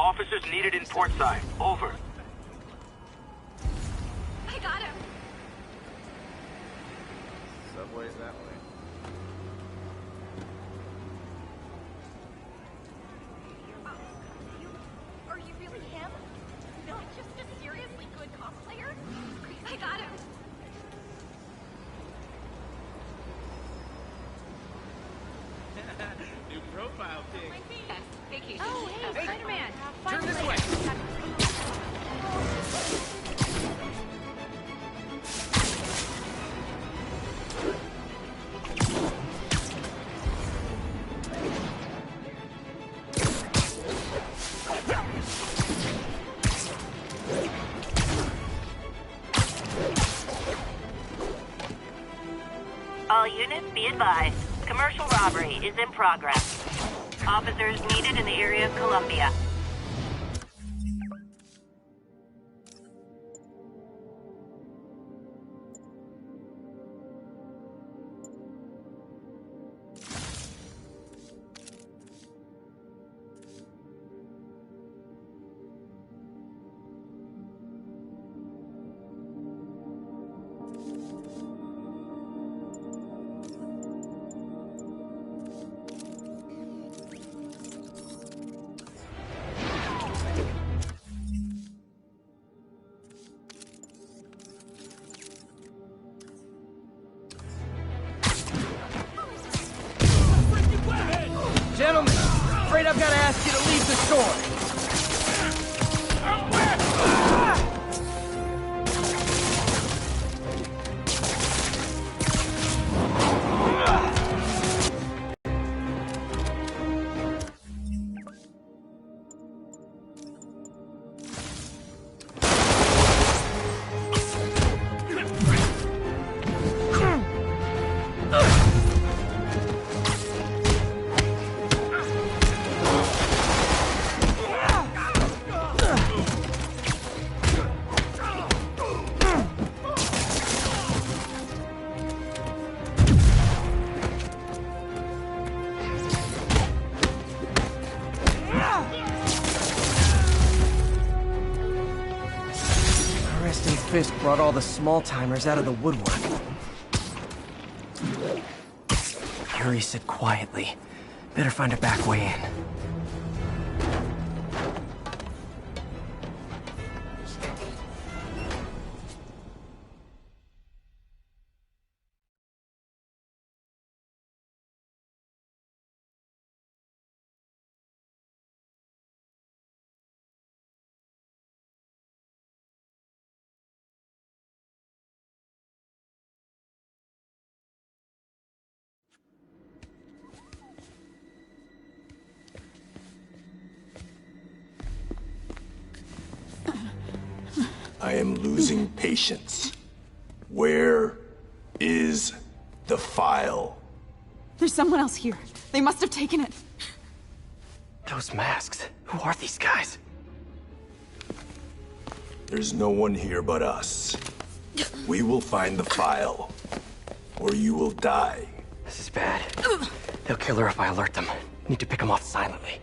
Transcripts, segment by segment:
Officers needed in port side. Over. I got him. Subway's that way. Are you really him? Not just a seriously good cosplayer? I got him. New profile pic. Yes, vacation. Oh, hey, Spider-Man. Turn this way. All units be advised. Commercial robbery is in progress. Officers needed in the area of Columbia. Gentlemen, afraid I've got to ask you to leave the store. Fisk brought all the small-timers out of the woodwork. Yuri said quietly. Better find a back way in. I am losing patience. Where is the file? There's someone else here. They must have taken it. Those masks. Who are these guys? There's no one here but us. We will find the file, or you will die. This is bad. They'll kill her if I alert them. Need to pick them off silently.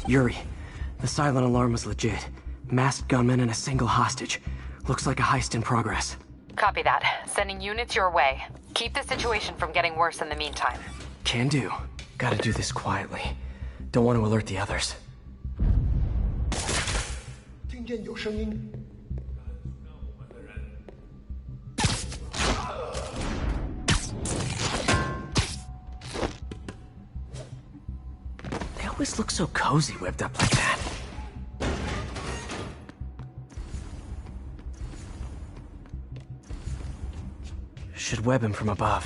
Yuri, the silent alarm was legit. Masked gunmen and a single hostage. Looks like a heist in progress. Copy that. Sending units your way. Keep the situation from getting worse in the meantime. Can do. Gotta do this quietly. Don't want to alert the others. 听见有声音。 They always look so cozy whipped up like that. Should web him from above.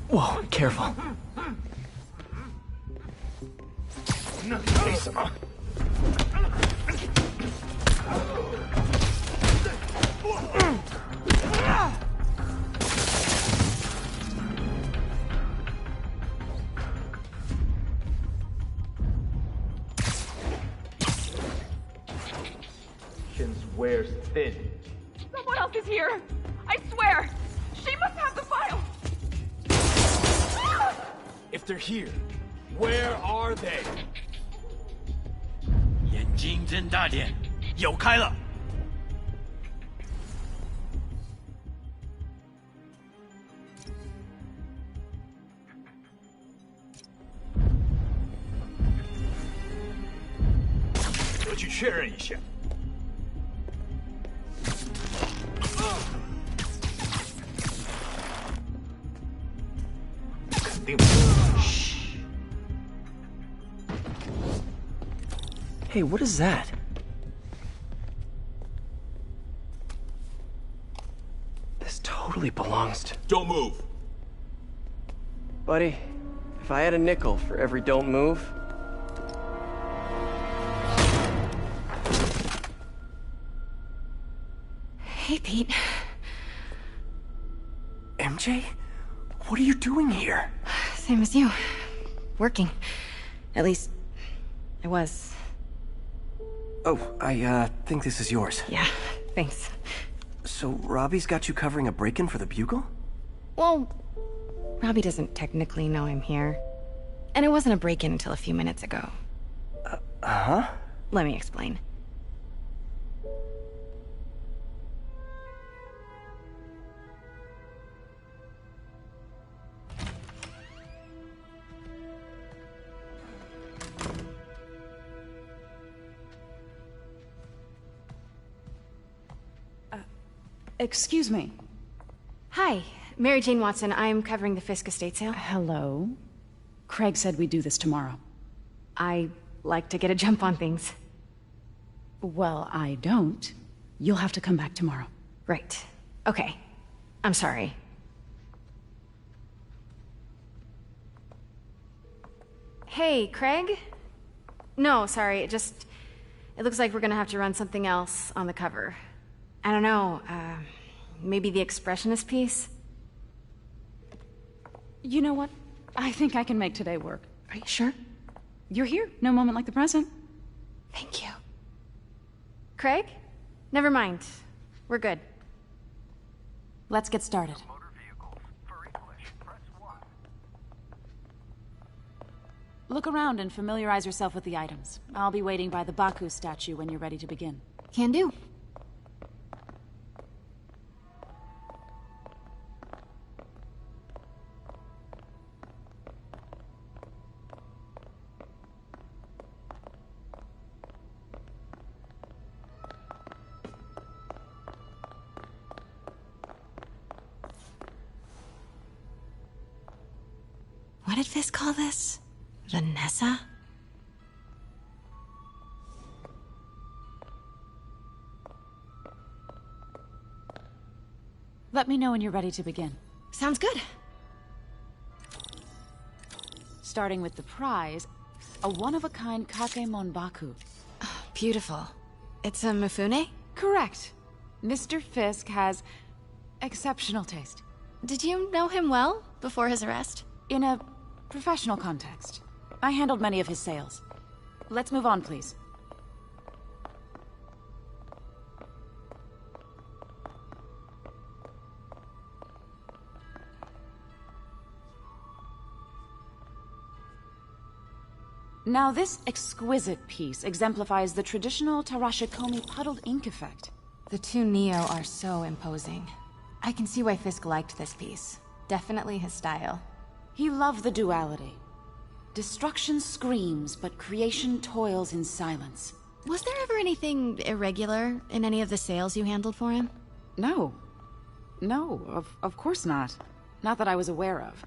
Whoa, careful. Wears thin. Someone else is here. I swear. She must have the file. if they're here, where are they? 眼睛睁大点，有开了。我去确认一下。肯定没有。Hey, what is that? This totally belongs to... Don't move. Buddy, if I had a nickel for every don't move... Hey, Pete. MJ? What are you doing here? Same as you. Working. At least, I was. Oh, I think this is yours. Yeah, thanks. So, Robbie's got you covering a break-in for the Bugle? Well, Robbie doesn't technically know I'm here. And it wasn't a break-in until a few minutes ago. Huh? Let me explain. Excuse me. Hi, Mary Jane Watson. I'm covering the Fisk estate sale. Hello. Craig said we'd do this tomorrow. I like to get a jump on things. Well, I don't. You'll have to come back tomorrow. Right. Okay. I'm sorry. Hey, Craig? No, sorry, it looks like we're gonna have to run something else on the cover. I don't know, maybe the expressionist piece? You know what? I think I can make today work. Are you sure? You're here. No moment like the present. Thank you. Craig? Never mind. We're good. Let's get started. Look around and familiarize yourself with the items. I'll be waiting by the Baku statue when you're ready to begin. Can do. What did Fisk call this? Vanessa? Let me know when you're ready to begin. Sounds good. Starting with the prize, a one-of-a-kind Kakemon Baku. Oh, beautiful. It's a Mifune? Correct. Mr. Fisk has exceptional taste. Did you know him well before his arrest? In a professional context. I handled many of his sales. Let's move on, please. Now, this exquisite piece exemplifies the traditional Tarashikomi puddled ink effect. The two Neo are so imposing. I can see why Fisk liked this piece. Definitely his style. He loved the duality. Destruction screams, but creation toils in silence. Was there ever anything irregular in any of the sales you handled for him? No. No, of course not. Not that I was aware of.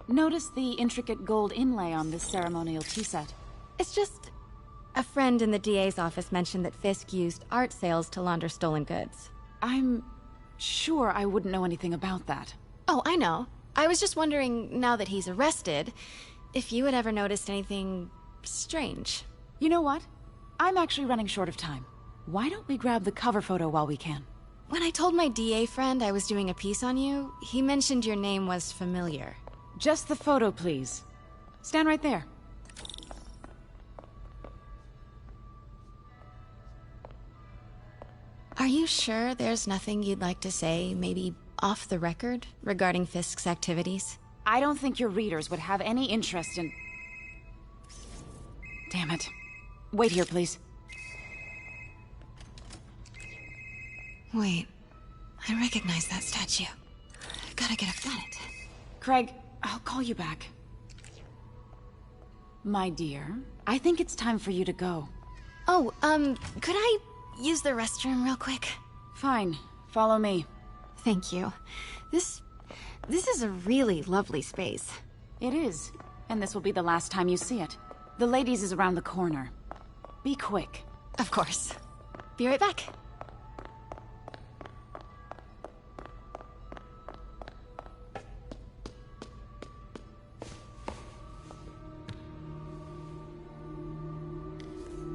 Notice the intricate gold inlay on this ceremonial tea set. It's just... a friend in the DA's office mentioned that Fisk used art sales to launder stolen goods. I'm sure I wouldn't know anything about that. Oh, I know. I was just wondering, now that he's arrested, if you had ever noticed anything strange. You know what? I'm actually running short of time. Why don't we grab the cover photo while we can? When I told my DA friend I was doing a piece on you, he mentioned your name was familiar. Just the photo, please. Stand right there. Are you sure there's nothing you'd like to say, maybe off the record, regarding Fisk's activities? I don't think your readers would have any interest in... Damn it. Wait here, please. Wait. I recognize that statue. Gotta get up on it. Craig, I'll call you back. My dear, I think it's time for you to go. Oh, could I use the restroom real quick? Fine. Follow me. Thank you. This is a really lovely space. It is. And this will be the last time you see it. The ladies is around the corner. Be quick. Of course. Be right back.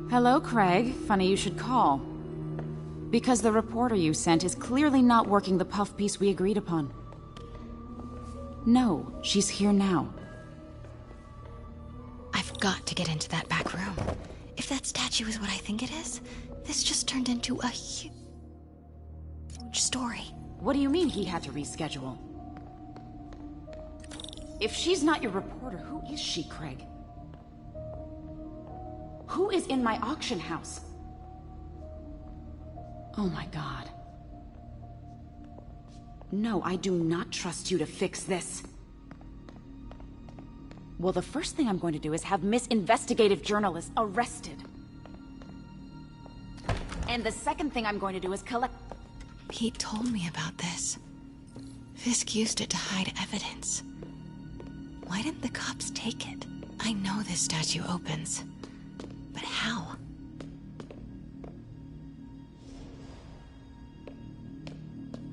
Hello, Craig. Funny you should call. Because the reporter you sent is clearly not working the puff piece we agreed upon. No, she's here now. I've got to get into that back room. If that statue is what I think it is, this just turned into a huge story. What do you mean he had to reschedule? If she's not your reporter, who is she, Craig? Who is in my auction house? Oh my god. No, I do not trust you to fix this. Well, the first thing I'm going to do is have Miss Investigative Journalist arrested. And the second thing I'm going to do is collect... Pete told me about this. Fisk used it to hide evidence. Why didn't the cops take it? I know this statue opens. But how?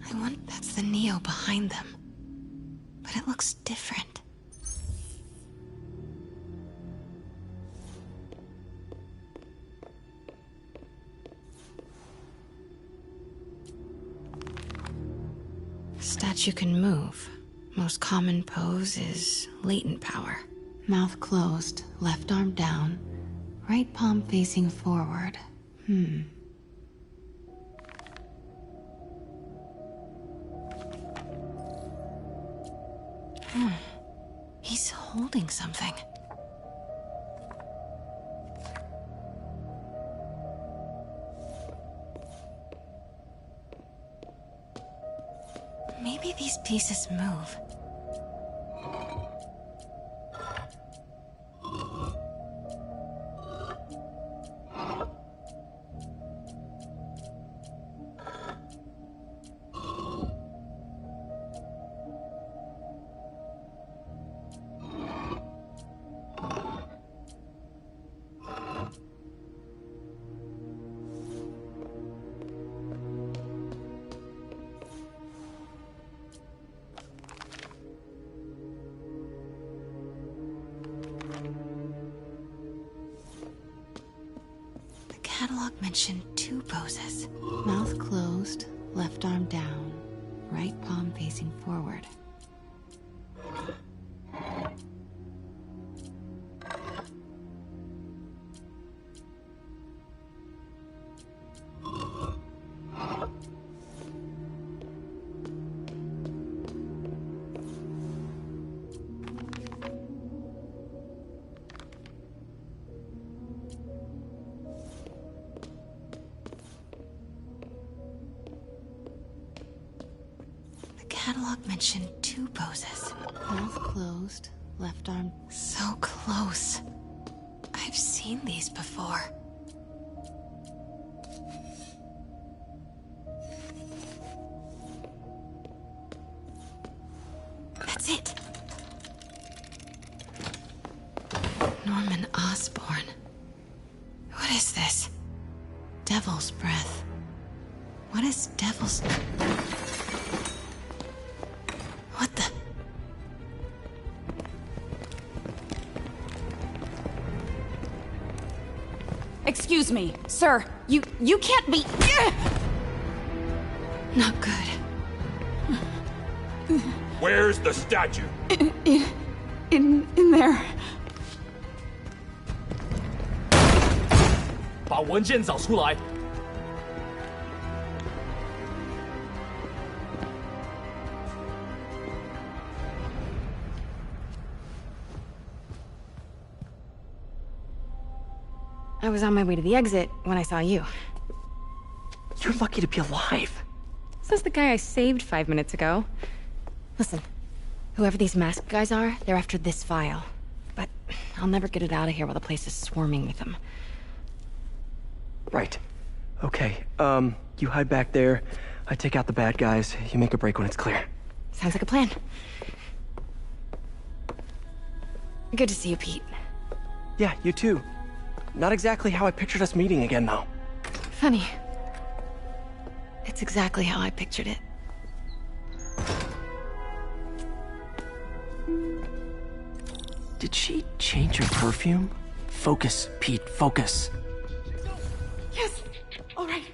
I want... That's the Neo behind them. But it looks different. Statue can move. Most common pose is latent power. Mouth closed, left arm down, right palm facing forward. He's holding something. Maybe these pieces move. Catalog mentioned two poses. Mouth closed, left arm down, right palm facing forward. Catalog mentioned two poses. Mouth closed, left arm... So close. I've seen these before. That's it. Norman Osborn. What is this? Devil's breath. What is devil's... What the... Excuse me, sir. You can't be... Not good. Where's the statue? In there. 把文件找出来。I was on my way to the exit when I saw you. You're lucky to be alive. Says the guy I saved 5 minutes ago. Listen, whoever these masked guys are, they're after this file. But I'll never get it out of here while the place is swarming with them. Right. Okay, you hide back there. I take out the bad guys. You make a break when it's clear. Sounds like a plan. Good to see you, Pete. Yeah, you too. Not exactly how I pictured us meeting again, though. Funny. It's exactly how I pictured it. Did she change her perfume? Focus, Pete, focus. Yes! All right.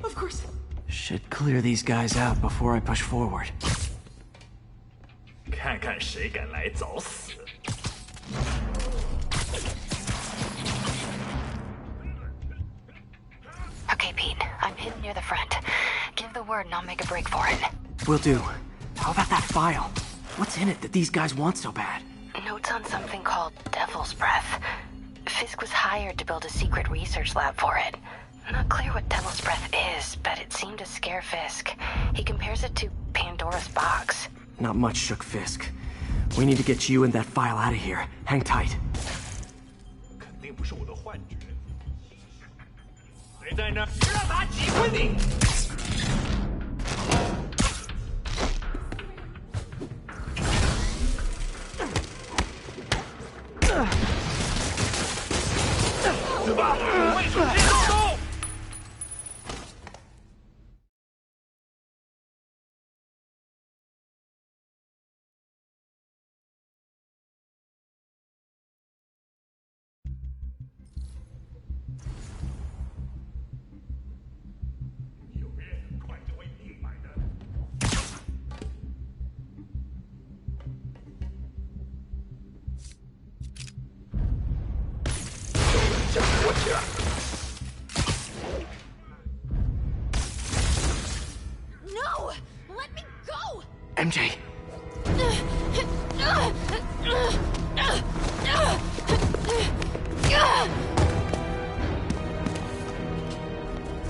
Of course. Should clear these guys out before I push forward. 看看谁敢来找死！ Okay, Pete. I'm hidden near the front. Give the word and I'll make a break for it. Will do. How about that file? What's in it that these guys want so bad? Notes on something called Devil's Breath. Fisk was hired to build a secret research lab for it. Not clear what Devil's Breath is, but it seemed to scare Fisk. He compares it to Pandora's box. Not much shook Fisk. We need to get you and that file out of here. Hang tight. 肯定不是我的幻觉。谁在那儿？让他击昏你！ 死吧！卫水接受动！ No! Let me go! MJ!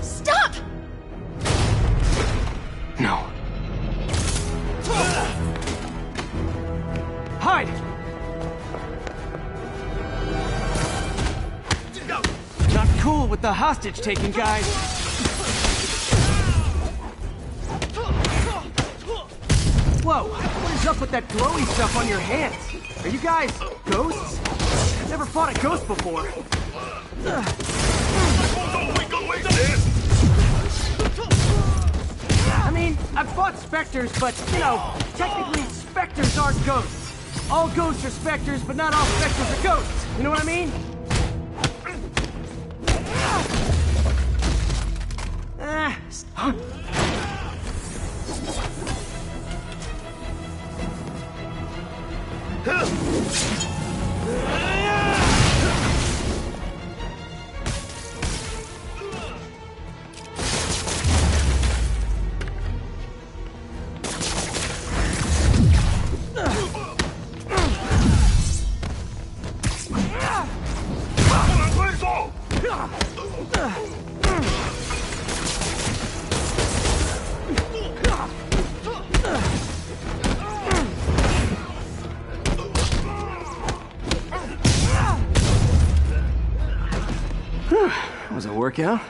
Stop! No. Hide! Not cool with the hostage-taking guys. Whoa, what is up with that glowy stuff on your hands? Are you guys ghosts? I've never fought a ghost before. I mean, I've fought specters, but, you know, technically specters aren't ghosts. All ghosts are specters, but not all specters are ghosts. You know what I mean? Huh? Was it a workout?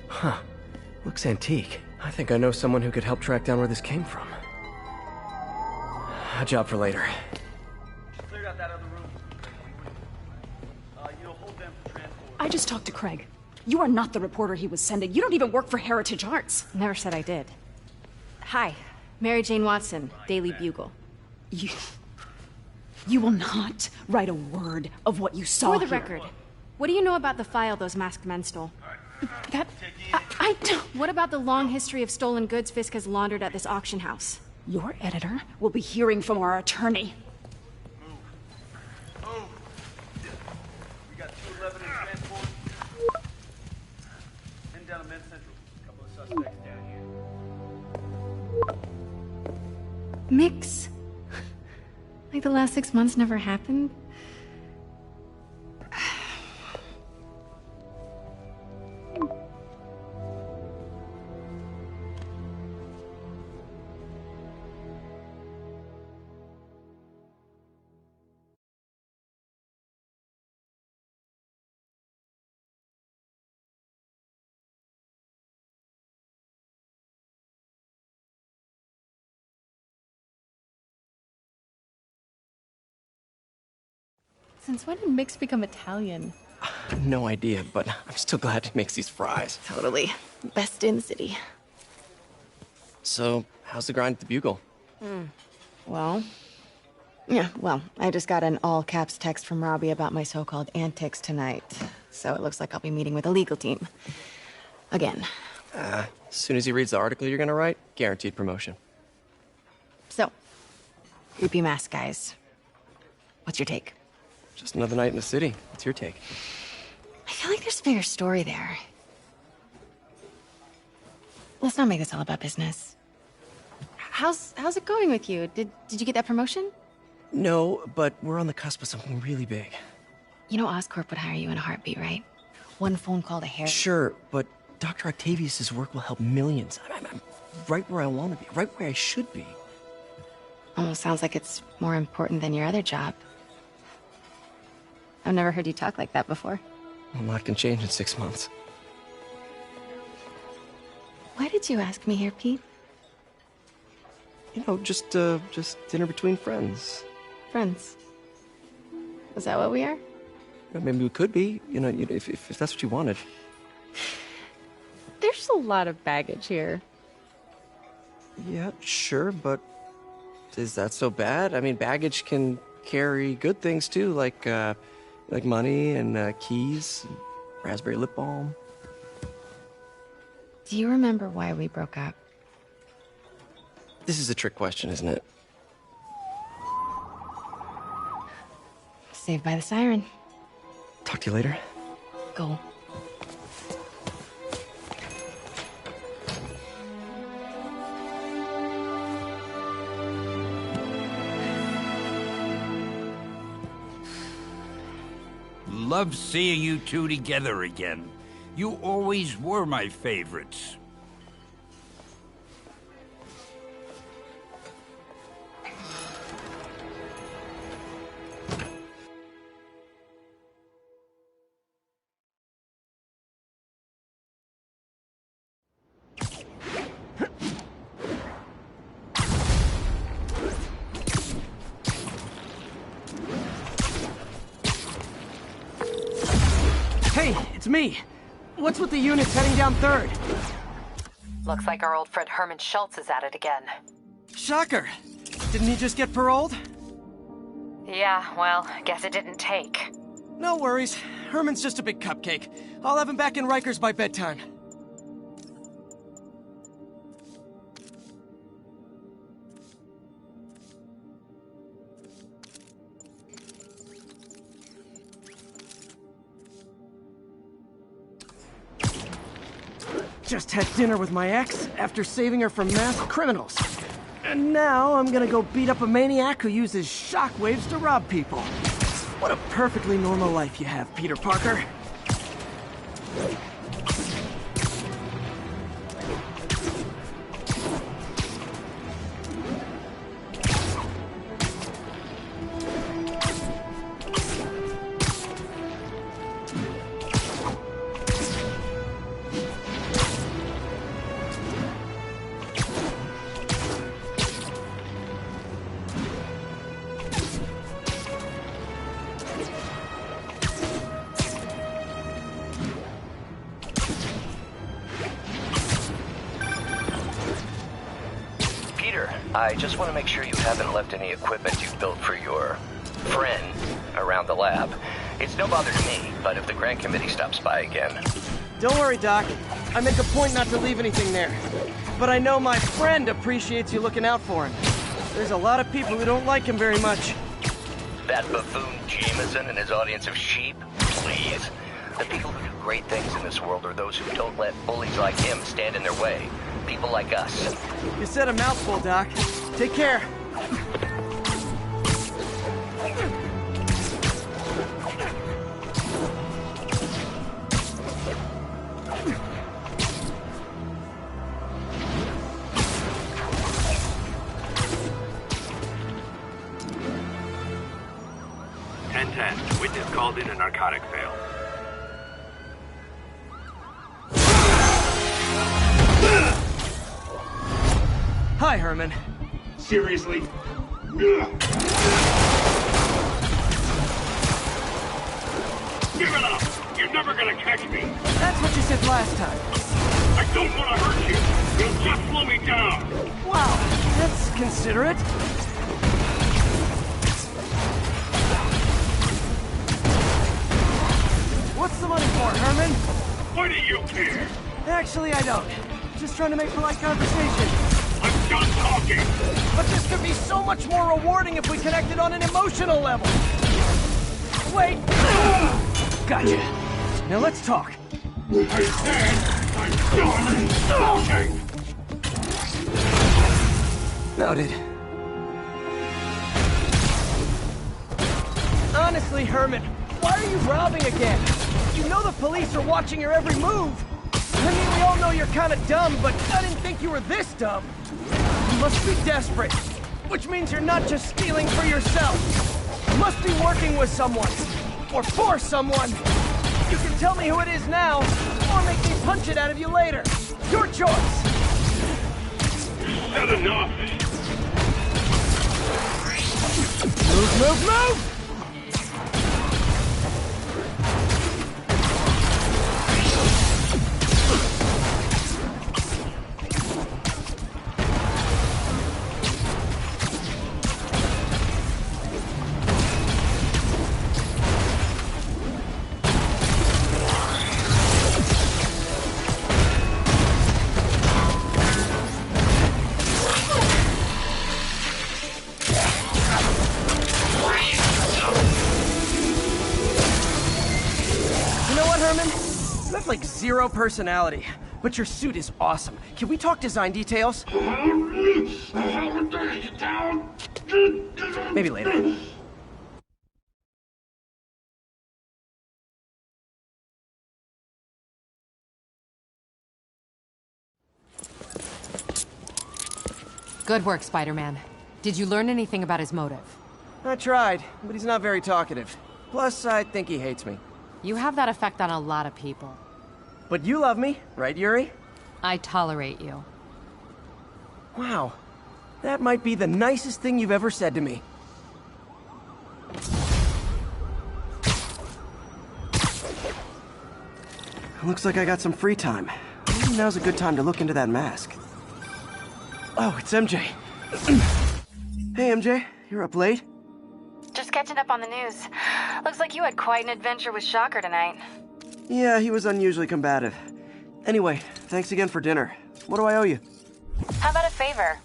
Huh. Looks antique. I think I know someone who could help track down where this came from. A job for later. Cleared out that other room. You'll hold them for transport. I just talked to Craig. You are not the reporter he was sending. You don't even work for Heritage Arts. Never said I did. Hi, Mary Jane Watson, Daily Bugle. You will not write a word of what you saw For the here. record, what do you know about the file those masked men stole? I don't... What about the long history of stolen goods Fisk has laundered at this auction house? Your editor will be hearing from our attorney. Move. We got 211 in transport. Heading down to Men's Central. A couple of suspects down here. Mix. Like the last 6 months never happened? Since when did Mix become Italian? No idea, but I'm still glad he makes these fries. Totally. Best in the city. So, how's the grind at the Bugle? Well, I just got an all-caps text from Robbie about my so-called antics tonight. So it looks like I'll be meeting with a legal team. Again. As soon as he reads the article you're gonna write, guaranteed promotion. So, creepy mask guys. What's your take? Just another night in the city. What's your take? I feel like there's a bigger story there. Let's not make this all about business. How's it going with you? Did you get that promotion? No, but we're on the cusp of something really big. You know Oscorp would hire you in a heartbeat, right? One phone call to Harry. Sure, but Dr. Octavius's work will help millions. I'm right where I want to be, right where I should be. Almost sounds like it's more important than your other job. I've never heard you talk like that before. A lot can change in 6 months. Why did you ask me here, Pete? You know, just dinner between friends. Friends. Is that what we are? Maybe we could be, you know, if that's what you wanted. There's a lot of baggage here. Yeah, sure, but is that so bad? I mean, baggage can carry good things too, like money and keys, and raspberry lip balm. Do you remember why we broke up? This is a trick question, isn't it? Saved by the siren. Talk to you later. Go. Love seeing you two together again. You always were my favorites. Hey, it's me. What's with the units heading down 3rd? Looks like our old friend Herman Schultz is at it again. Shocker. Didn't he just get paroled? Yeah, well, guess it didn't take. No worries. Herman's just a big cupcake. I'll have him back in Rikers by bedtime. Just had dinner with my ex after saving her from masked criminals. And now I'm gonna go beat up a maniac who uses shockwaves to rob people. What a perfectly normal life you have, Peter Parker. I just want to make sure you haven't left any equipment you've built for your friend around the lab. It's no bother to me, but if the grant committee stops by again... Don't worry, Doc. I make a point not to leave anything there. But I know my friend appreciates you looking out for him. There's a lot of people who don't like him very much. That buffoon Jameson and his audience of sheep? Please. The people who do great things in this world are those who don't let bullies like him stand in their way. People like us. You said a mouthful, Doc. Take care. Witness called in a narcotic sale. Hi, Herman. Seriously? Give it up! You're never gonna catch me! That's what you said last time. I don't want to hurt you! You'll just slow me down! Wow, that's considerate. What's the money for, Herman? Why do you care? Actually, I don't. Just trying to make polite conversation. I'm done talking! But this could be so much more rewarding if we connected on an emotional level. Wait! Gotcha. Now let's talk. I said I'm done talking! Noted. Honestly, Herman, why are you robbing again? You know the police are watching your every move. I mean, we all know you're kind of dumb, but I didn't think you were this dumb. You must be desperate, which means you're not just stealing for yourself. You must be working with someone, or for someone. You can tell me who it is now, or make me punch it out of you later. Your choice. Not enough! Move, move, move! Like zero personality, but your suit is awesome. Can we talk design details? Maybe later. Good work, Spider-Man. Did you learn anything about his motive? I tried, but he's not very talkative. Plus, I think he hates me. You have that effect on a lot of people. But you love me, right, Yuri? I tolerate you. Wow. That might be the nicest thing you've ever said to me. Looks like I got some free time. Maybe now's a good time to look into that mask. Oh, it's MJ. Hey, MJ. You're up late? Just catching up on the news. Looks like you had quite an adventure with Shocker tonight. Yeah, he was unusually combative. Anyway, thanks again for dinner. What do I owe you? How about a favor?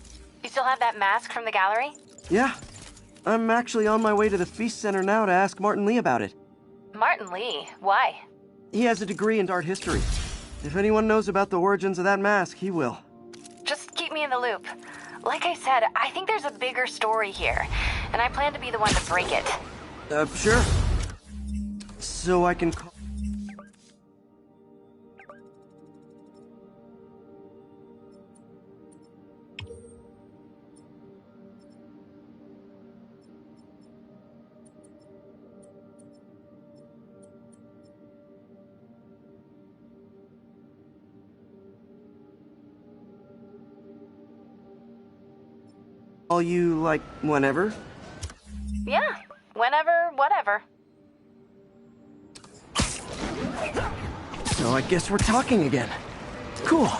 You still have that mask from the gallery? Yeah. I'm actually on my way to the Feast Center now to ask Martin Lee about it. Martin Lee? Why? He has a degree in art history. If anyone knows about the origins of that mask, he will. Just keep me in the loop. Like I said, I think there's a bigger story here, and I plan to be the one to break it. Sure. So I can call... Call you, like, whenever? Yeah, whenever, whatever. So I guess we're talking again. Cool.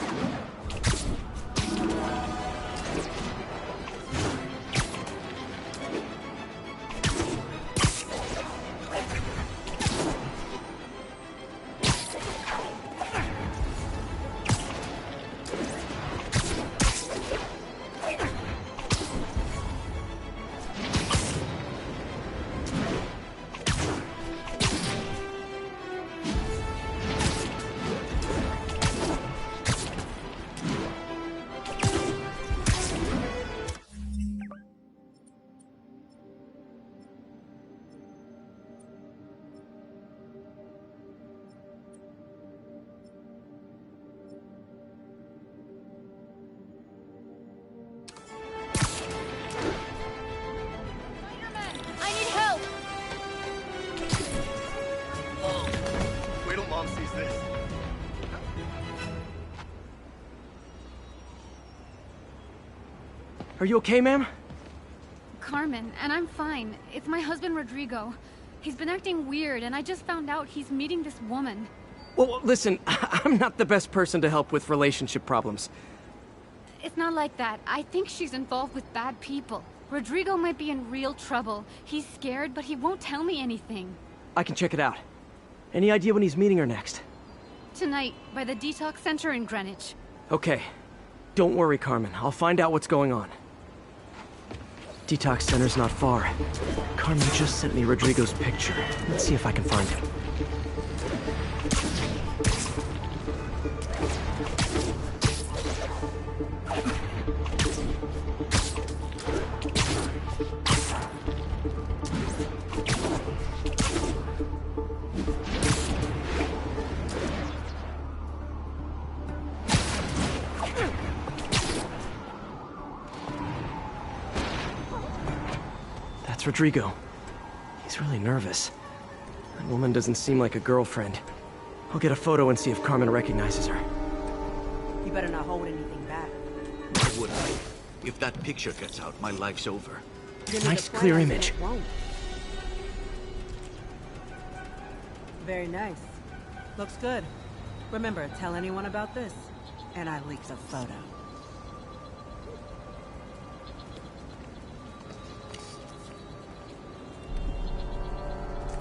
is this? Are you okay, ma'am? Carmen, and I'm fine. It's my husband, Rodrigo. He's been acting weird, and I just found out he's meeting this woman. Well, listen, I'm not the best person to help with relationship problems. It's not like that. I think she's involved with bad people. Rodrigo might be in real trouble. He's scared, but he won't tell me anything. I can check it out. Any idea when he's meeting her next? Tonight, by the detox center in Greenwich. Okay. Don't worry, Carmen. I'll find out what's going on. Detox center's not far. Carmen just sent me Rodrigo's picture. Let's see if I can find him. That's Rodrigo. He's really nervous. That woman doesn't seem like a girlfriend. I'll get a photo and see if Carmen recognizes her. You better not hold anything back. Why would I? If that picture gets out, my life's over. Nice, clear image. Very nice. Looks good. Remember, tell anyone about this, and I leaked a photo.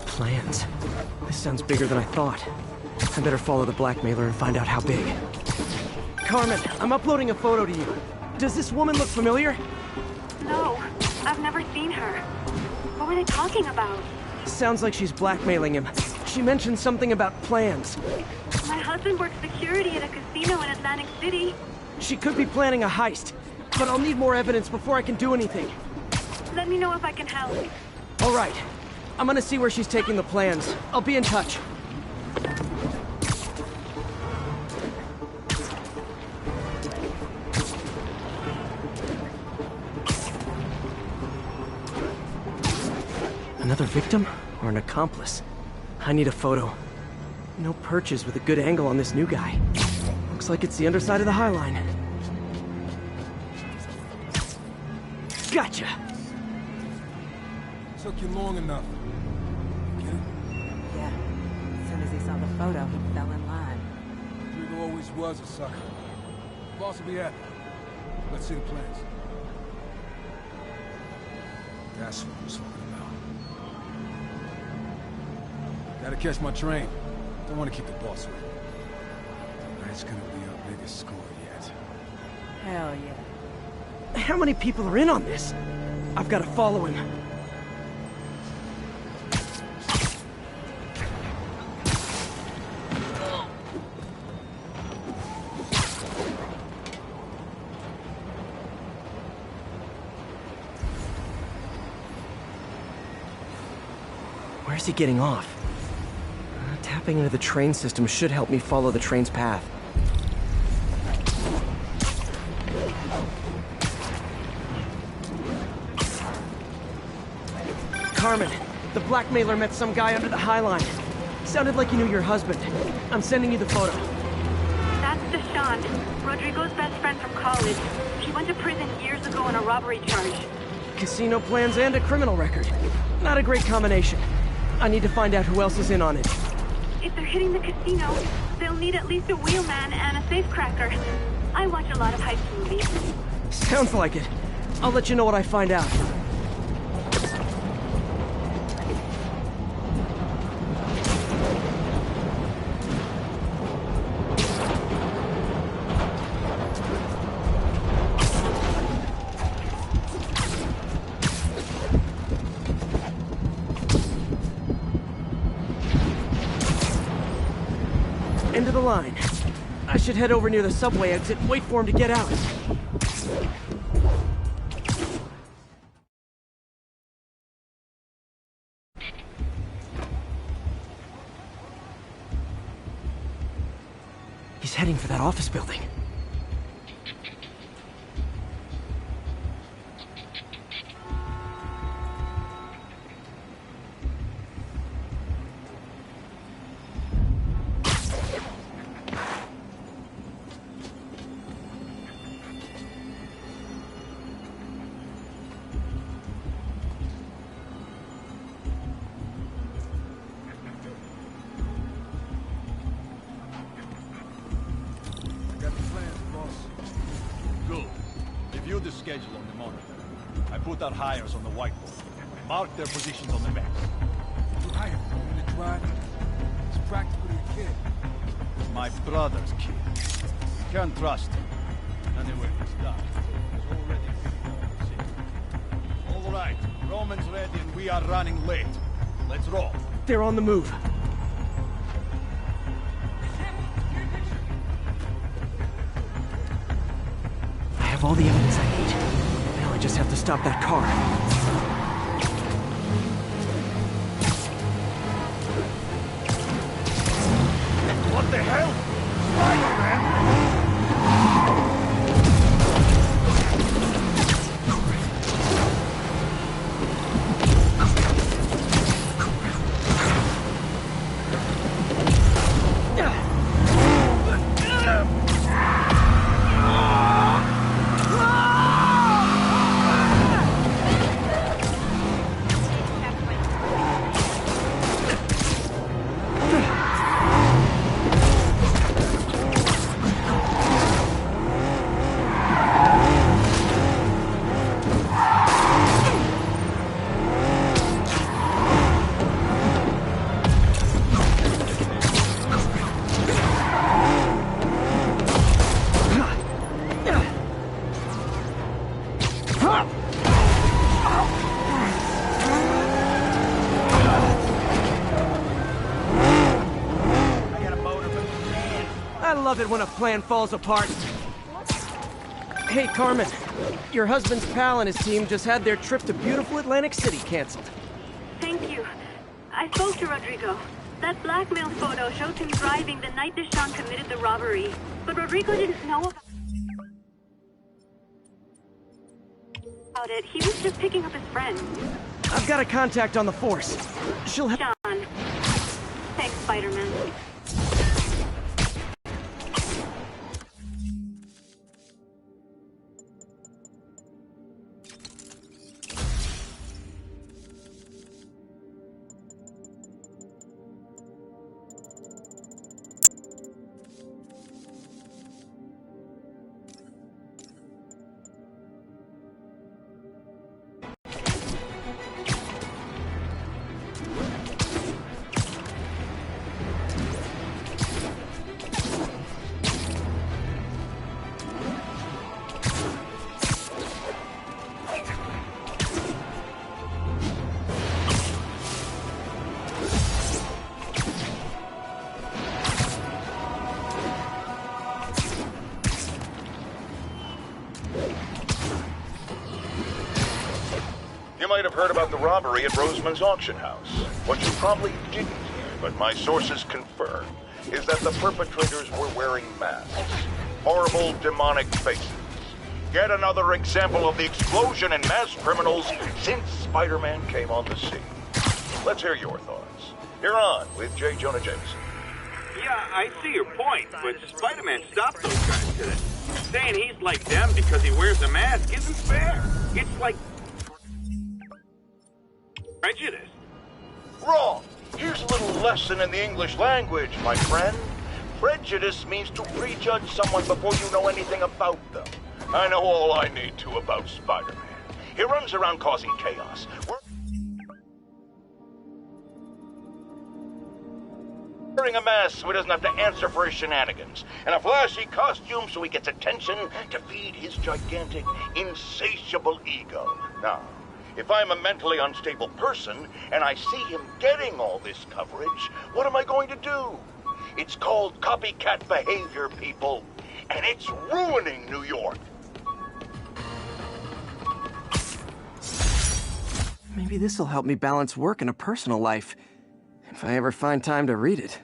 Plans. This sounds bigger than I thought. I better follow the blackmailer and find out how big. Carmen, I'm uploading a photo to you. Does this woman look familiar? No, I've never seen her. What were they talking about? Sounds like she's blackmailing him. She mentioned something about plans. My husband works security at a casino in Atlantic City. She could be planning a heist, but I'll need more evidence before I can do anything. Let me know if I can help. All right. I'm gonna see where she's taking the plans. I'll be in touch. Another victim or an accomplice? I need a photo. No perches with a good angle on this new guy. Looks like it's the underside of the High Line. Gotcha! Took you long enough. Get it? Yeah. As soon as he saw the photo, he fell in line. Rodrigo always was a sucker. Boss will be happy. Let's see the plans. That's what I'm talking about. Gotta catch my train. Don't want to keep the boss waiting. Tonight's gonna be our biggest score yet. Hell yeah. How many people are in on this? I've got to follow him. Where's he getting off? Tapping into the train system should help me follow the train's path. Carmen, the blackmailer met some guy under the High Line. Sounded like you knew your husband. I'm sending you the photo. That's Deshaun, Rodrigo's best friend from college. He went to prison years ago on a robbery charge. Casino plans and a criminal record. Not a great combination. I need to find out who else is in on it. If they're hitting the casino, they'll need at least a wheelman and a safecracker. I watch a lot of heist movies. Sounds like it. I'll let you know what I find out. End of the line. I should head over near the subway exit and wait for him to get out. He's heading for that office building. schedule on the monitor. I put our hires on the whiteboard. Mark their positions on the map. You hired me to drive. It's practically a kid. It's my brother's kid. You can't trust him. Anyway, it's done. He's already figured out the system. All right, Roman's ready and we are running late. Let's roll. They're on the move. I have all the evidence I need. Now I just have to stop that car. What the hell? Spider-Man! I love it when a plan falls apart. Hey, Carmen. Your husband's pal and his team just had their trip to beautiful Atlantic City canceled. Thank you. I spoke to Rodrigo. That blackmail photo showed him driving the night Deshaun committed the robbery. But Rodrigo didn't know about it. He was just picking up his friend. I've got a contact on the force. She'll have... Sean. Thanks, Spider-Man. You might have heard about the robbery at Roseman's auction house. What you probably didn't hear, but my sources confirm, is that the perpetrators were wearing masks. Horrible, demonic faces. Yet another example of the explosion in mass criminals since Spider-Man came on the scene. Let's hear your thoughts. You're on with J. Jonah Jameson. Yeah, I see your point, but Spider-Man stopped those guys today. Saying he's like them because he wears a mask isn't fair. It's like... prejudice. Wrong. Here's a little lesson in the English language, my friend. Prejudice means to prejudge someone before you know anything about them. I know all I need to about Spider-Man. He runs around causing chaos. Wearing a mask so he doesn't have to answer for his shenanigans, and a flashy costume so he gets attention to feed his gigantic, insatiable ego. Now, if I'm a mentally unstable person and I see him getting all this coverage, what am I going to do? It's called copycat behavior, people, and it's ruining New York. Maybe this'll help me balance work and a personal life, if I ever find time to read it.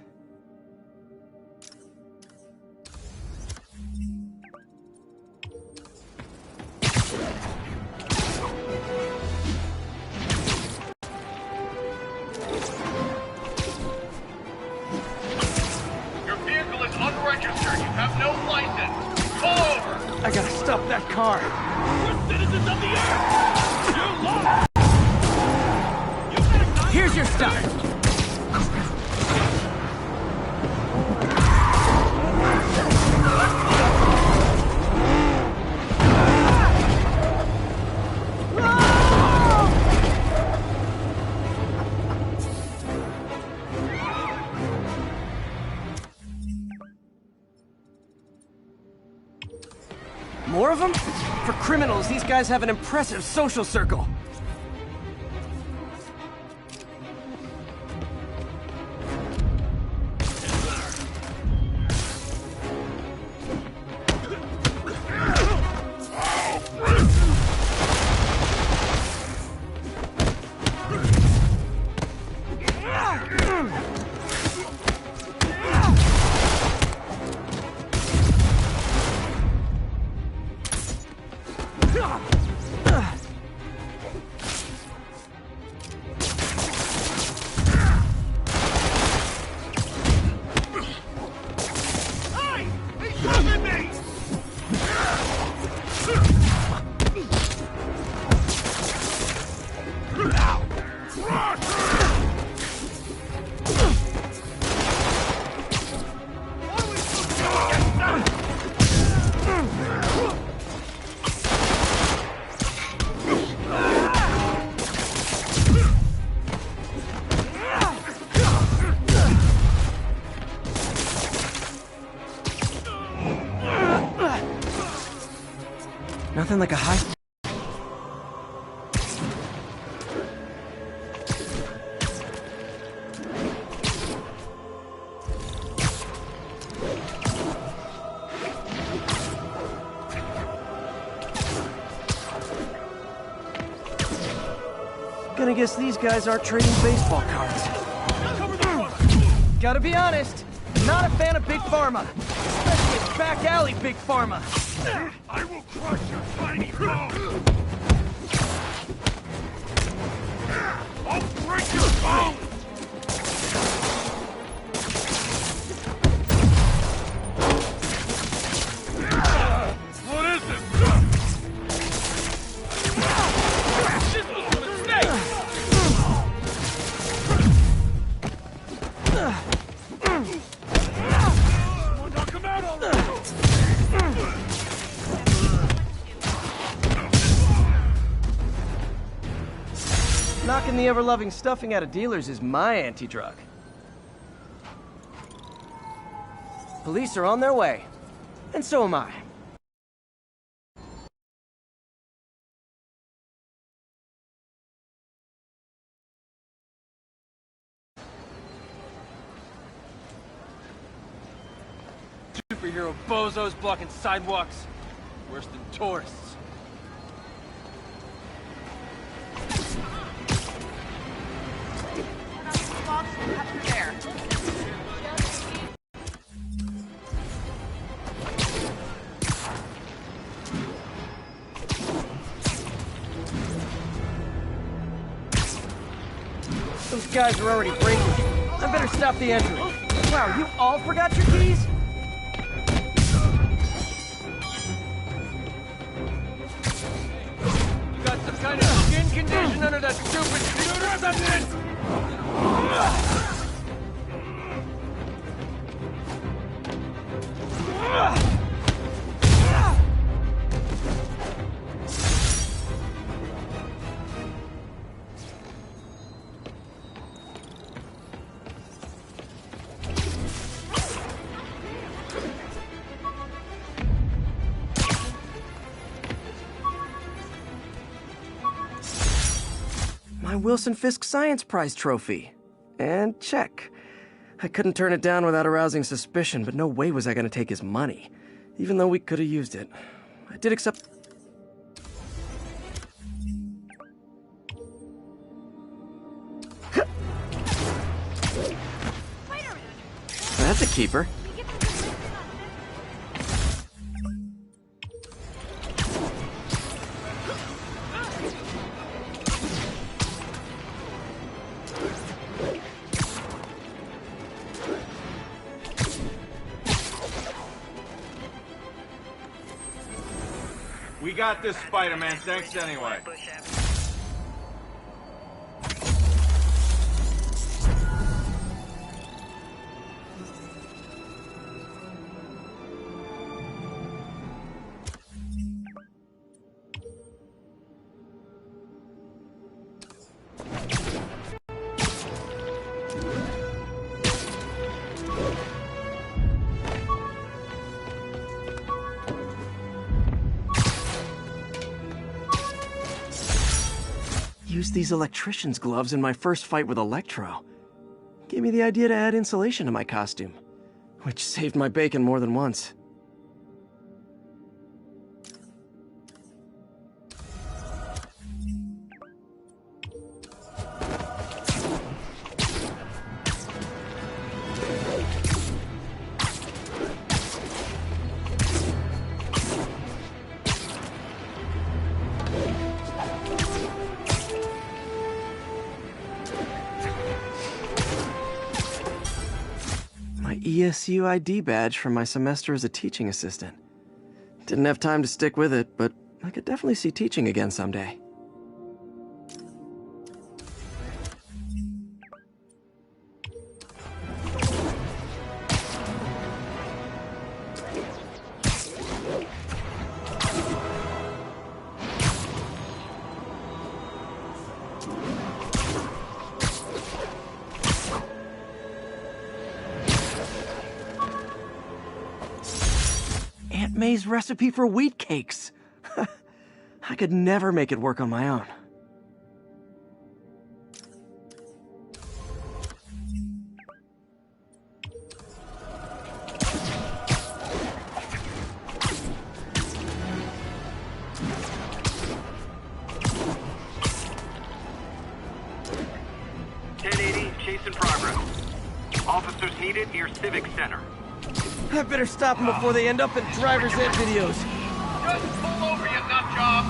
I gotta stop that car. We're citizens of the earth! You're lost! Here's your stuff. of them? For criminals, these guys have an impressive social circle. Nothing like a high... Gonna guess these guys aren't trading baseball cards. Gotta be honest, not a fan of Big Pharma. Especially back alley Big Pharma. I will crush your tiny bones! I'll break your bones! What is this? This was a mistake! Don't come out already! Knocking the ever-loving stuffing out of dealers is my anti-drug. Police are on their way. And so am I. Superhero bozos blocking sidewalks. Worse than tourists. There. Those guys are already breaking. I better stop the entry. Wow, you all forgot your keys? You got some kind of skin condition under that stupid substance! My Wilson Fisk Science Prize trophy. And check. I couldn't turn it down without arousing suspicion, but no way was I going to take his money. Even though we could have used it. I did accept... That's a keeper. We got this, Spider-Man. Thanks anyway. used these electrician's gloves in my first fight with Electro. Gave me the idea to add insulation to my costume, which saved my bacon more than once. ESU ID badge from my semester as a teaching assistant. Didn't have time to stick with it, but I could definitely see teaching again someday. Aunt May's recipe for wheat cakes. I could never make it work on my own. Chase in progress. Officers needed near Civic Center. I better stop them before they end up in driver's ed videos. Just pull over, you nut job!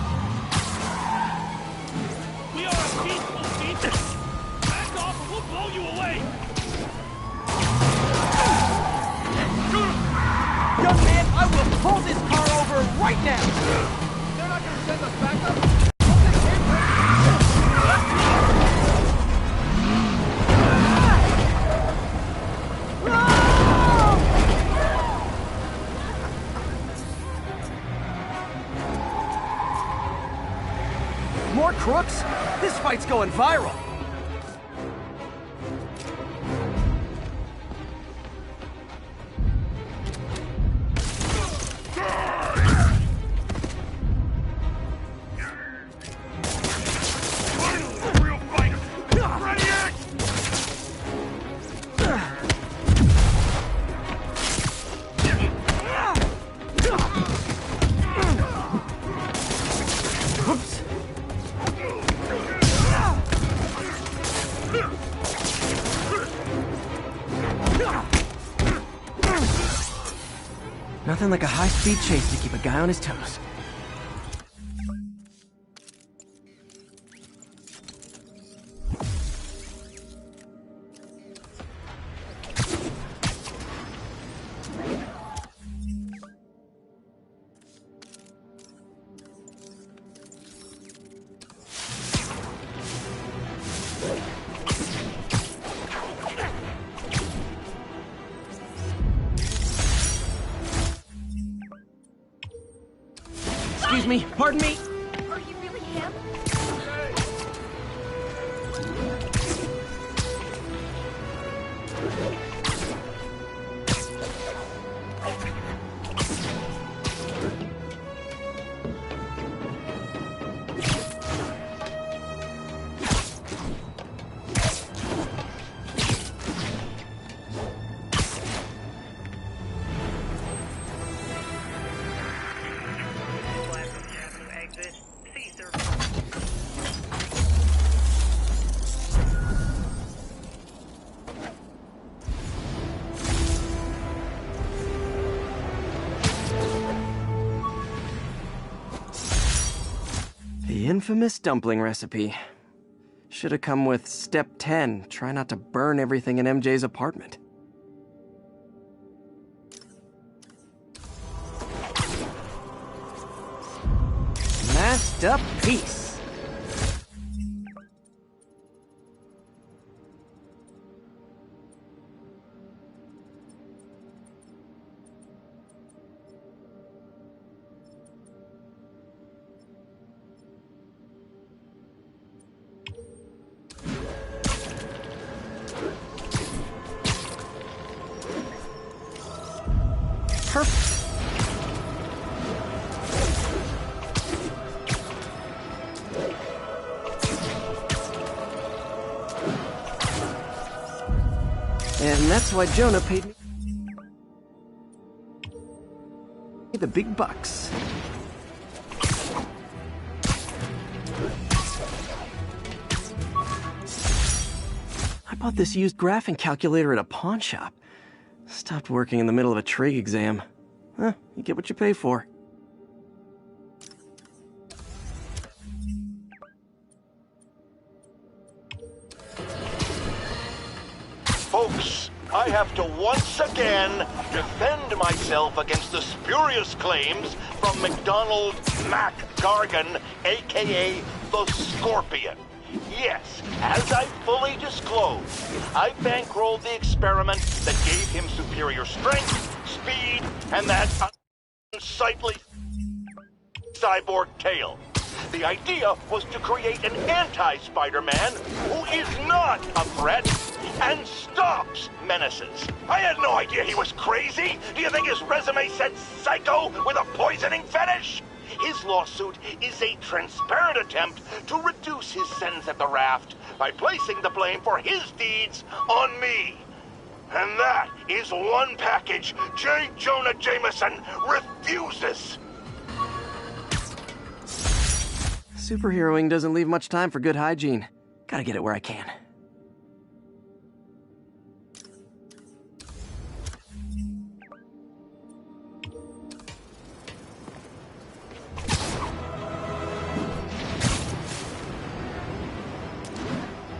We are a peaceful people! Back off or we'll blow you away! Young man, I will pull this car over right now! They're not gonna send us back up! More crooks? This fight's going viral. Nothing like a high-speed chase to keep a guy on his toes. Excuse me, pardon me. Are you really him? The infamous dumpling recipe. Should have come with step 10. Try not to burn everything in MJ's apartment. Masked up peace. Perfect. And that's why Jonah paid me the big bucks. I bought this used graphing calculator at a pawn shop. Stopped working in the middle of a trig exam. Huh, you get what you pay for. Folks, I have to once again defend myself against the spurious claims from McDonald Mac Gargan, aka the Scorpion. Yes, as I fully disclosed, I bankrolled the experiment that gave him superior strength, speed, and that unsightly cyborg tail. The idea was to create an anti-Spider-Man who is not a threat and stops menaces. I had no idea he was crazy. Do you think his resume said psycho with a poisoning fetish? His lawsuit is a transparent attempt to reduce his sentence at the raft by placing the blame for his deeds on me. And that is one package J. Jonah Jameson refuses. Superheroing doesn't leave much time for good hygiene. Gotta get it where I can.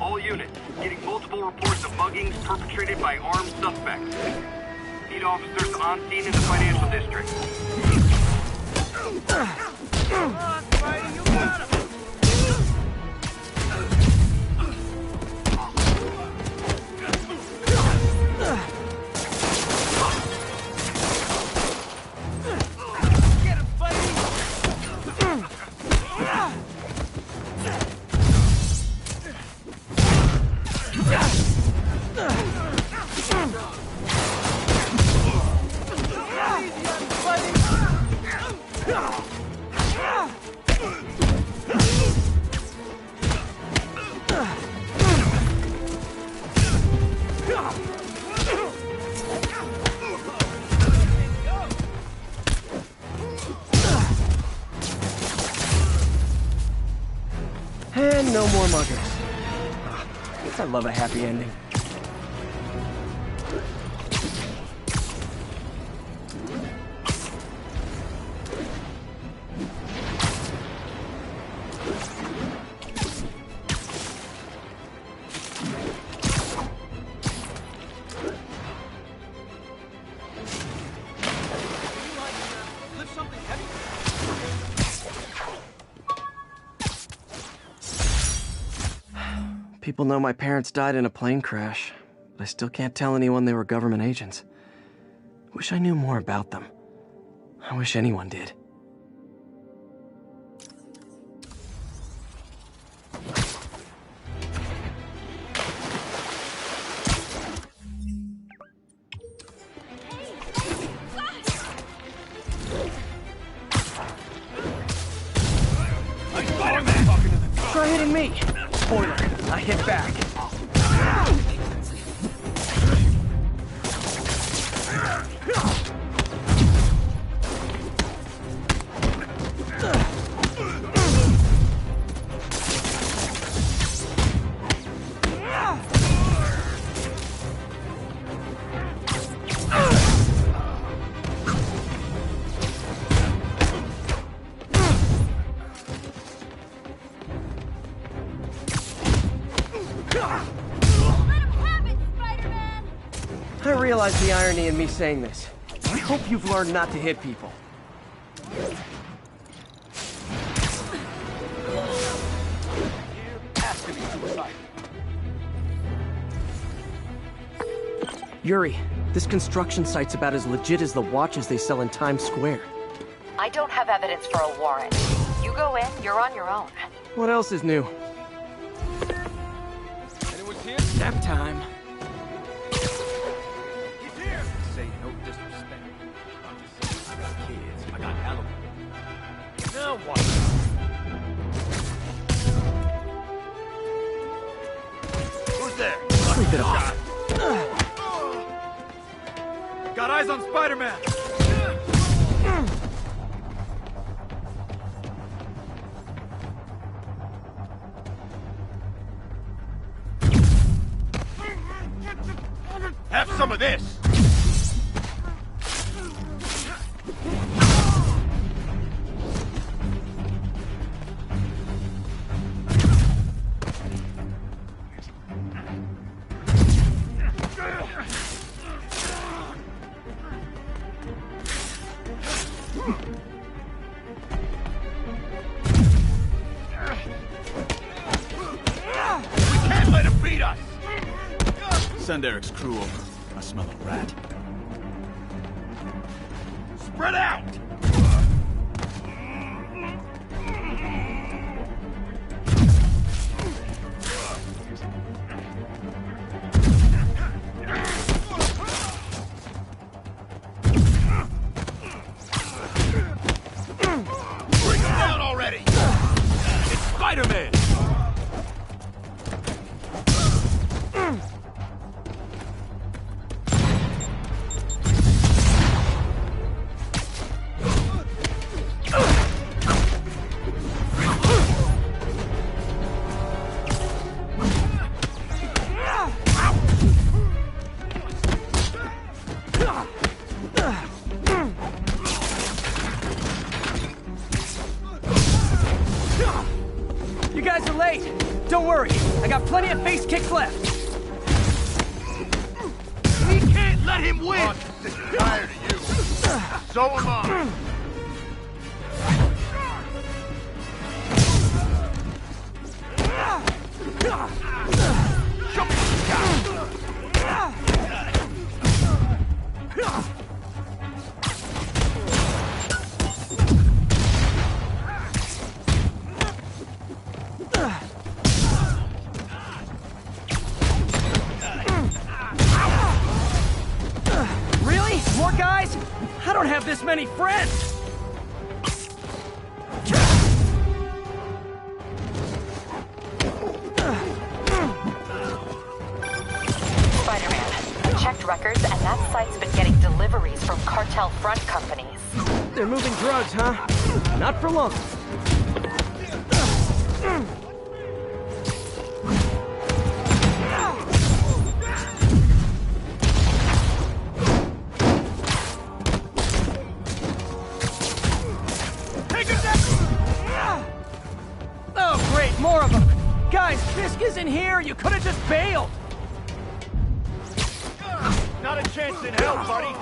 All units, getting multiple reports of muggings perpetrated by armed suspects. Need officers on scene in the financial district. Come on, Spidey, you got him! Get him, Spidey! And no more muggers. I love a happy ending. People know my parents died in a plane crash, but I still can't tell anyone they were government agents. Wish I knew more about them. I wish anyone did. Try hitting me! Spoiler, I hit back. I realize the irony in me saying this. I hope you've learned not to hit people. Yuri, this construction site's about as legit as the watches they sell in Times Square. I don't have evidence for a warrant. You go in, you're on your own. What else is new? Anyone's here? Nap time. He's here! Say no disrespect. I'm just saying, I got kids. I got animals. Now what? Who's there? Sleep it off. Got eyes on Spider-Man! Have some of this! Send Eric's crew over. I smell a rat. Spread out! Bring him down already! It's Spider-Man! Don't worry, I got plenty of face kicks left. We can't let him win! I'm tired of you. So am I. This many friends! Spider-Man, checked records and that site's been getting deliveries from cartel front companies. They're moving drugs, huh? Not for long. More of them! Guys, Fisk isn't here! You could have just bailed! Not a chance in hell, buddy!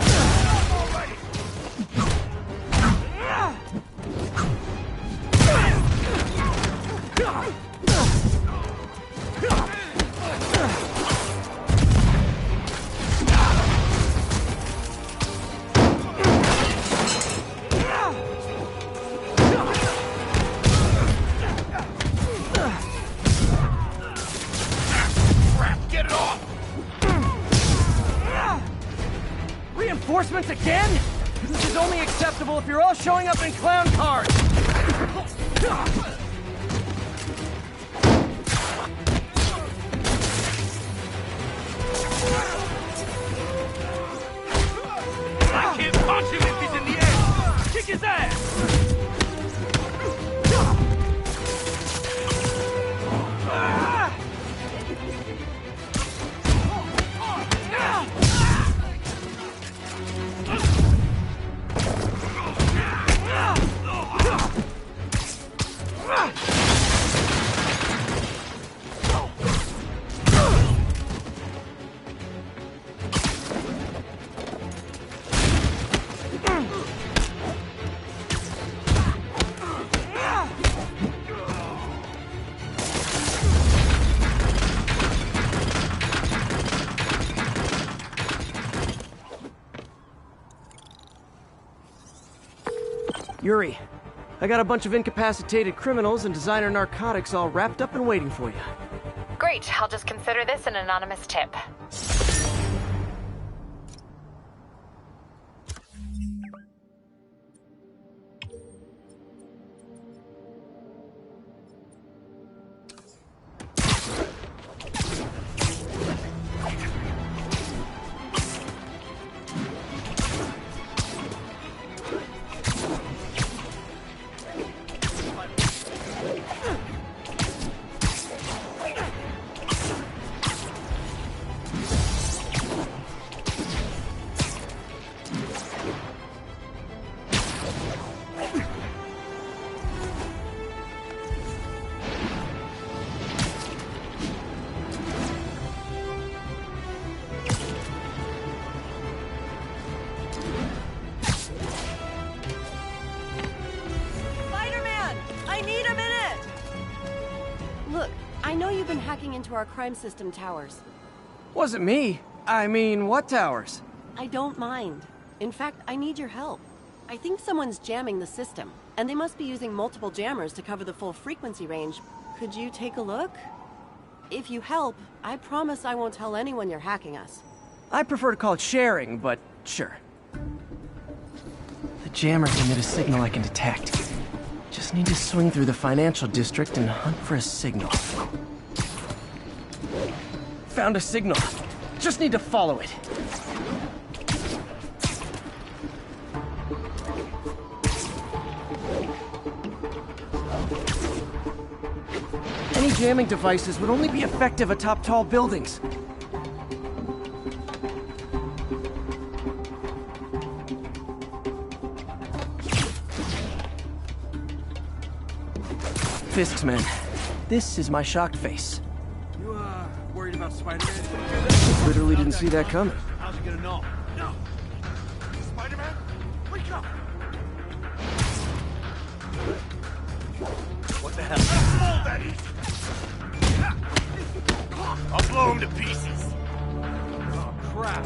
Reinforcements again? This is only acceptable if you're all showing up in clown cars! I can't punch him if he's in the air! Kick his ass! Yuri, I got a bunch of incapacitated criminals and designer narcotics all wrapped up and waiting for you. Great, I'll just consider this an anonymous tip. hacking into our crime system towers. Wasn't me. I mean, what towers? I don't mind. In fact, I need your help. I think someone's jamming the system, and they must be using multiple jammers to cover the full frequency range. Could you take a look? If you help, I promise I won't tell anyone you're hacking us. I prefer to call it sharing, but sure. The jammers emit a signal I can detect. Just need to swing through the financial district and hunt for a signal. Found a signal. Just need to follow it. Any jamming devices would only be effective atop tall buildings. Fisk's men. This is my shocked face. You, worried about Spider-Man? Literally didn't see that coming. How's he gonna know? No! Spider-Man? Wake up! What the hell? Hold that easy! I'll blow him to pieces! Oh, crap!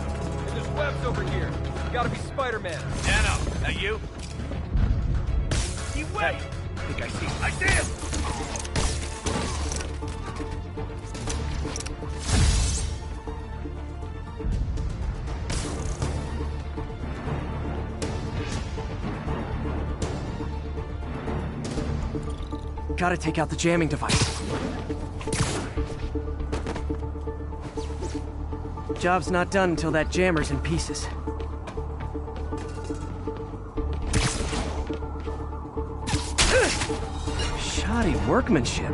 There's webs over here! You gotta be Spider-Man! Dano, that you? He went! Hey, I think I see him. I see him! Gotta take out the jamming device. Job's not done until that jammer's in pieces. Shoddy workmanship.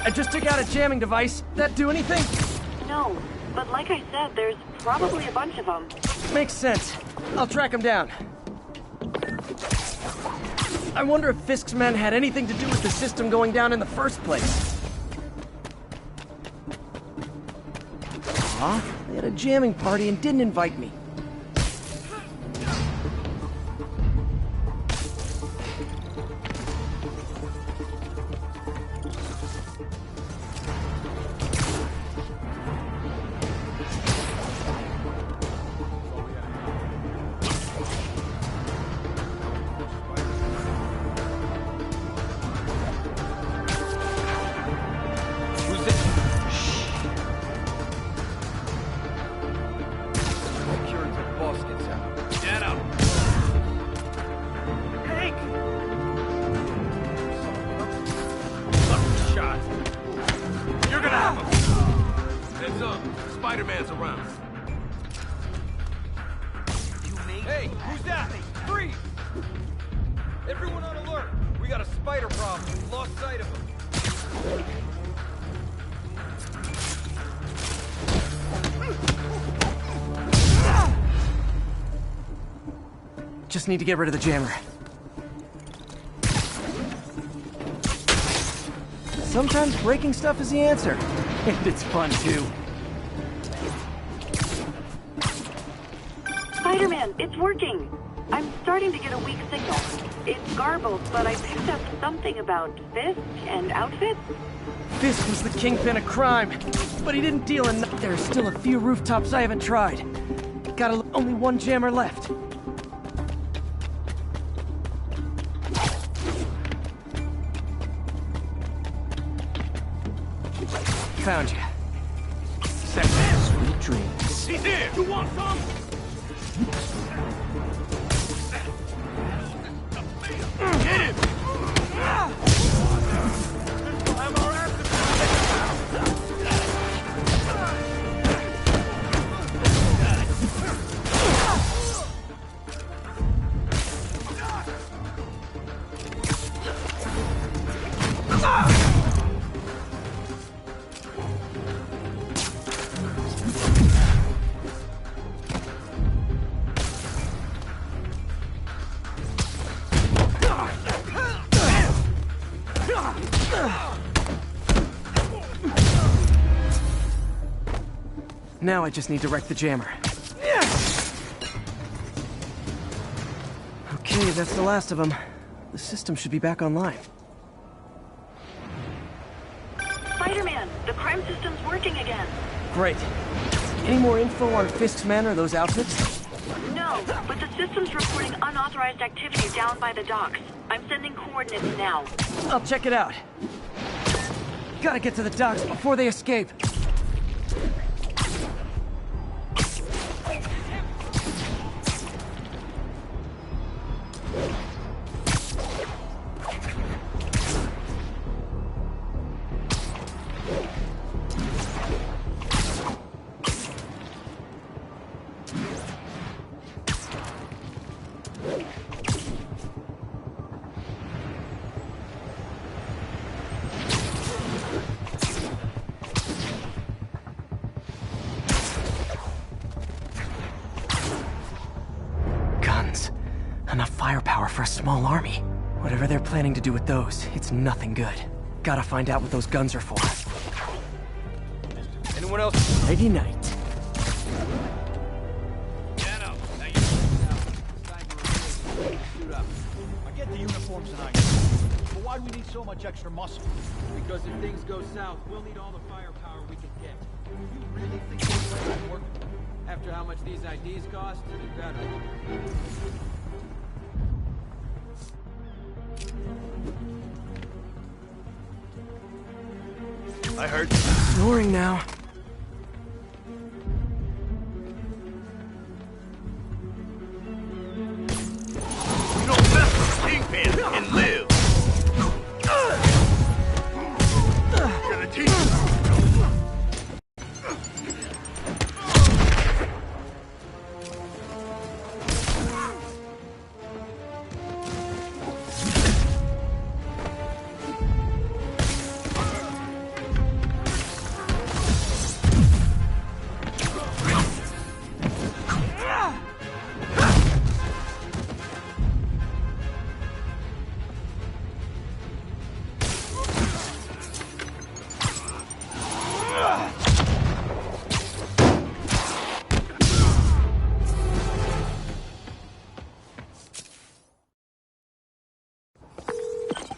I just took out a jamming device. That do anything? No, but like I said, there's probably a bunch of them. Makes sense. I'll track him down. I wonder if Fisk's men had anything to do with the system going down in the first place. Aw, they had a jamming party and didn't invite me. Spider-Man's around. Hey, who's that? Freeze! Everyone on alert! We got a spider problem. We lost sight of him. Just need to get rid of the jammer. Sometimes breaking stuff is the answer. And it's fun, too. Spider-Man, it's working! I'm starting to get a weak signal. It's garbled, but I picked up something about Fisk and outfits. Fisk was the kingpin of crime, but he didn't deal in... There's still a few rooftops I haven't tried. Only one jammer left. Found you. Sweet dreams. He's here! You want some? Get him! Now I just need to wreck the jammer. Okay, that's the last of them. The system should be back online. Spider-Man, the crime system's working again. Great. Any more info on Fisk's men or those outfits? No, but the system's reporting unauthorized activity down by the docks. I'm sending coordinates now. I'll check it out. Gotta get to the docks before they escape. Enough firepower for a small army. Whatever they're planning to do with those, it's nothing good. Gotta find out what those guns are for. Anyone else? Nighty night. Suit up. I get the uniforms and I but why do we need so much extra muscle? Because if things go south, we'll need all the firepower we can get. You really think this plan will work? After how much these IDs cost, you better. I heard. Snoring now. You don't mess with Kingpin and live. Gonna teach you.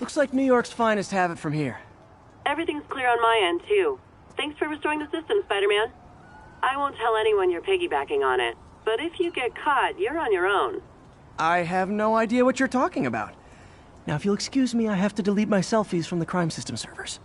Looks like New York's finest have it from here. Everything's clear on my end, too. Thanks for restoring the system, Spider-Man. I won't tell anyone you're piggybacking on it, but if you get caught, you're on your own. I have no idea what you're talking about. Now, if you'll excuse me, I have to delete my selfies from the crime system servers.